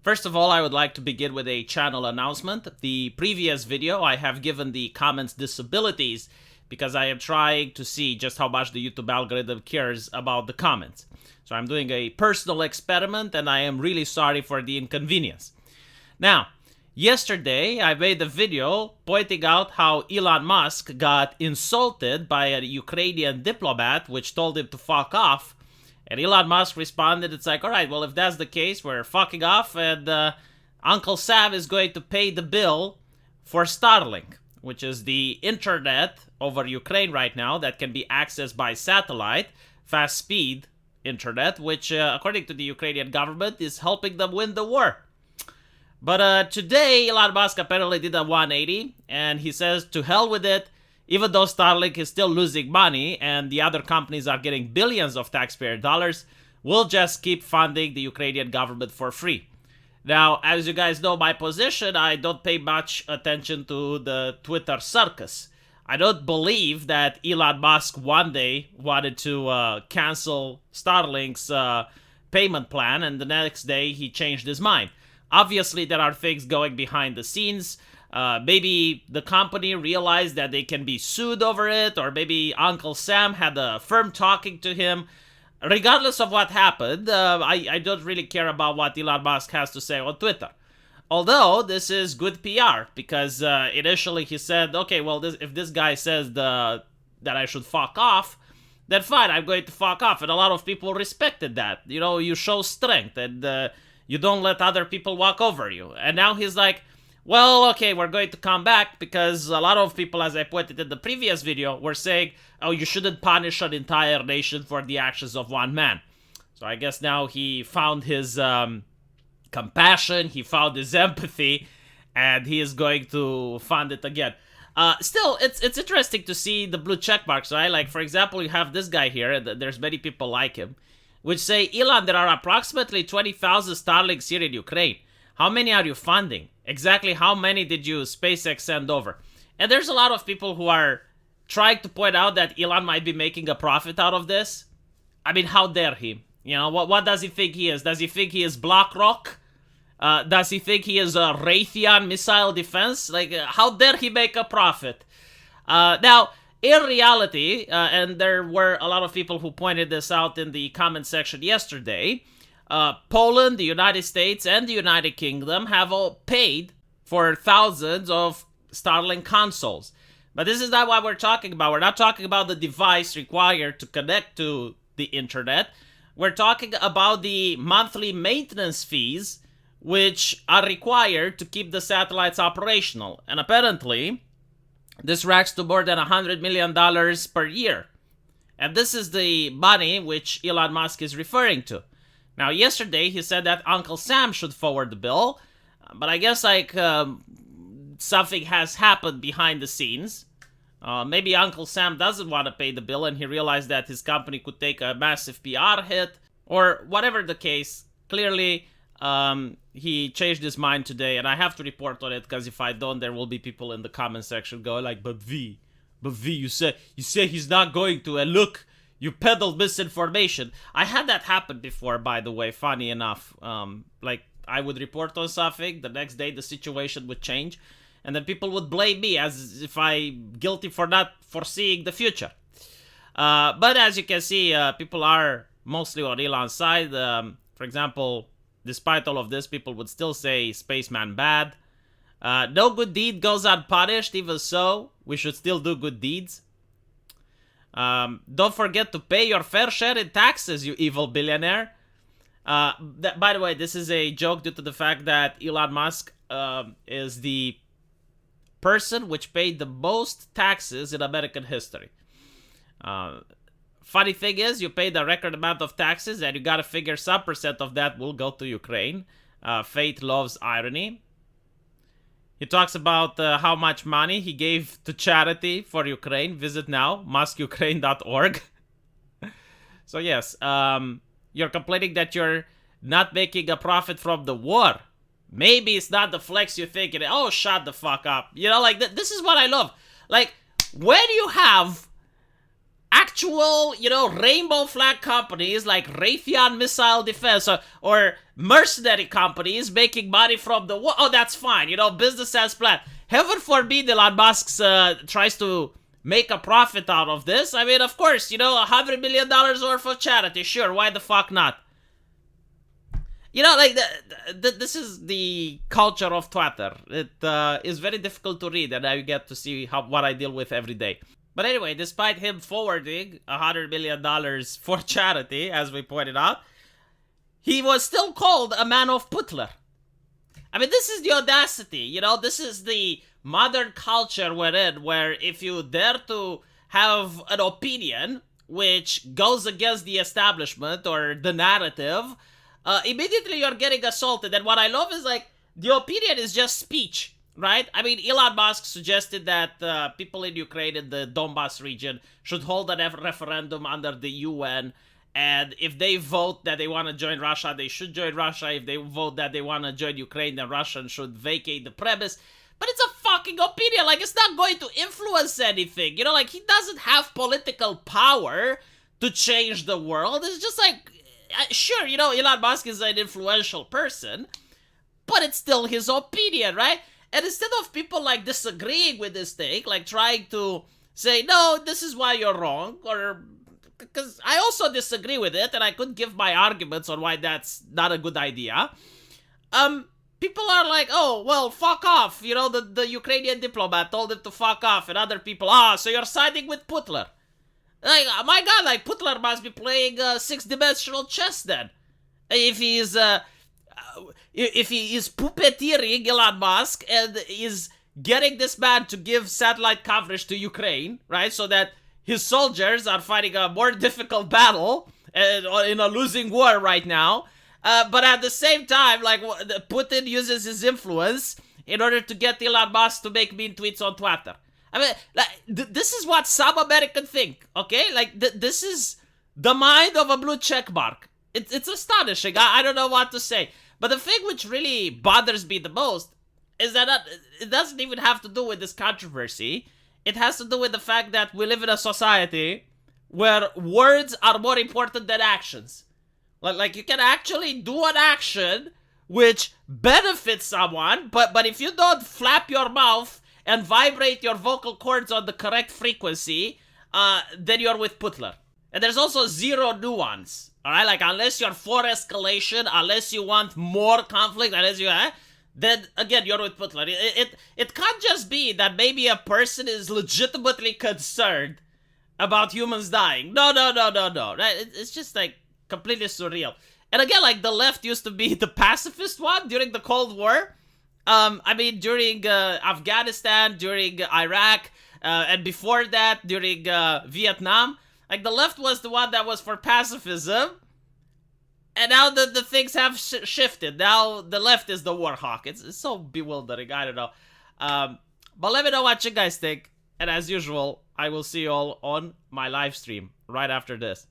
First of all, I would like to begin with a channel announcement. The previous video, I have given the comments disabilities because I am trying to see just how much the YouTube algorithm cares about the comments. So I'm doing a personal experiment and I am really sorry for the inconvenience. Now, yesterday I made a video pointing out how Elon Musk got insulted by a Ukrainian diplomat which told him to fuck off. And Elon Musk responded, it's like, all right, well, if that's the case, we're fucking off, and Uncle Sam is going to pay the bill for Starlink, which is the internet over Ukraine right now that can be accessed by satellite, fast-speed internet, which, according to the Ukrainian government, is helping them win the war. But today, Elon Musk apparently did a 180, and he says, to hell with it. Even though Starlink is still losing money and the other companies are getting billions of taxpayer dollars, we'll just keep funding the Ukrainian government for free. Now, as you guys know my position, I don't pay much attention to the Twitter circus. I don't believe that Elon Musk one day wanted to cancel Starlink's payment plan and the next day he changed his mind. Obviously, there are things going behind the scenes. Maybe the company realized that they can be sued over it, or maybe Uncle Sam had a firm talking to him. Regardless of what happened, I don't really care about what Elon Musk has to say on Twitter. Although, this is good PR, because initially he said, okay, well, if this guy says that I should fuck off, then fine, I'm going to fuck off. And a lot of people respected that. You know, you show strength, and you don't let other people walk over you. And now he's like, well, okay, we're going to come back because a lot of people, as I pointed in the previous video, were saying, oh, you shouldn't punish an entire nation for the actions of one man. So I guess now he found his compassion, he found his empathy, and he is going to fund it again. Still, it's interesting to see the blue check marks, right? Like, for example, you have this guy here, and there's many people like him, which say, Elon, there are approximately 20,000 Starlinks here in Ukraine. How many are you funding? Exactly how many did you SpaceX send over? And there's a lot of people who are trying to point out that Elon might be making a profit out of this. I mean, how dare he? You know, what does he think he is? Does he think he is BlackRock? Does he think he is a Raytheon missile defense? Like, how dare he make a profit? Now, in reality, and there were a lot of people who pointed this out in the comment section yesterday, Poland, the United States, and the United Kingdom have all paid for thousands of Starlink consoles. But this is not what we're talking about. We're not talking about the device required to connect to the internet. We're talking about the monthly maintenance fees, which are required to keep the satellites operational. And apparently, this racks to more than $100 million per year. And this is the money which Elon Musk is referring to. Now, yesterday, he said that Uncle Sam should forward the bill, but I guess, like, something has happened behind the scenes. Maybe Uncle Sam doesn't want to pay the bill, and he realized that his company could take a massive PR hit, or whatever the case. Clearly, he changed his mind today, and I have to report on it, because if I don't, there will be people in the comment section going like, but V, you say he's not going to, and look, you peddled misinformation. I had that happen before, by the way, funny enough. Like, I would report on something, the next day the situation would change, and then people would blame me as if I'm guilty for not foreseeing the future. But as you can see, people are mostly on Elon's side. For example, despite all of this, people would still say spaceman bad. No good deed goes unpunished, even so, we should still do good deeds. Don't forget to pay your fair share in taxes, you evil billionaire. By the way, this is a joke due to the fact that Elon Musk is the person which paid the most taxes in American history. Funny thing is, you paid a record amount of taxes, and you gotta figure some percent of that will go to Ukraine. Fate loves irony. He talks about how much money he gave to charity for Ukraine. Visit now, muskukraine.org. So yes, you're complaining that you're not making a profit from the war. Maybe it's not the flex you're thinking. Oh, shut the fuck up. You know, like, this is what I love. Like, when you have actual, rainbow flag companies like Raytheon Missile Defense or mercenary companies making money from the war. Oh, that's fine. Business as planned. Heaven forbid Elon Musk tries to make a profit out of this. I mean, of course, $100 million worth of charity. Sure, why the fuck not? This is the culture of Twitter. It is very difficult to read, and I get to see what I deal with every day. But anyway, despite him forwarding $100 million for charity, as we pointed out, he was still called a man of Putler. I mean, this is the audacity, this is the modern culture we're in, where if you dare to have an opinion which goes against the establishment or the narrative, immediately you're getting assaulted. And what I love is, the opinion is just speech, right? I mean, Elon Musk suggested that people in Ukraine in the Donbas region should hold a referendum under the UN. And if they vote that they want to join Russia, they should join Russia. If they vote that they want to join Ukraine, then Russia should vacate the premise. But it's a fucking opinion. It's not going to influence anything. He doesn't have political power to change the world. It's just sure, Elon Musk is an influential person, but it's still his opinion, right? And instead of people disagreeing with this thing, trying to say, no, this is why you're wrong, or because I also disagree with it, and I could give my arguments on why that's not a good idea. People are like, oh, well, fuck off. The Ukrainian diplomat told him to fuck off, and other people, so you're siding with Putler. My God, Putler must be playing six-dimensional chess then. If he is puppeteering Elon Musk and is getting this man to give satellite coverage to Ukraine, right, so that his soldiers are fighting a more difficult battle in a losing war right now, but at the same time, Putin uses his influence in order to get Elon Musk to make mean tweets on Twitter. I mean, this is what some Americans think, okay? This is the mind of a blue check mark. It's astonishing. I don't know what to say. But the thing which really bothers me the most is that it doesn't even have to do with this controversy. It has to do with the fact that we live in a society where words are more important than actions. You can actually do an action which benefits someone, but if you don't flap your mouth and vibrate your vocal cords on the correct frequency, then you're with Putler. And there's also zero nuance, alright? Unless you're for escalation, unless you want more conflict, then again, you're with Putler. It can't just be that maybe a person is legitimately concerned about humans dying. No. Right? It's just completely surreal. And again, the left used to be the pacifist one during the Cold War. I mean, during Afghanistan, during Iraq, and before that, during Vietnam. The left was the one that was for pacifism. And now the things have shifted. Now the left is the war hawk. It's so bewildering. I don't know. But let me know what you guys think. And as usual, I will see you all on my live stream right after this.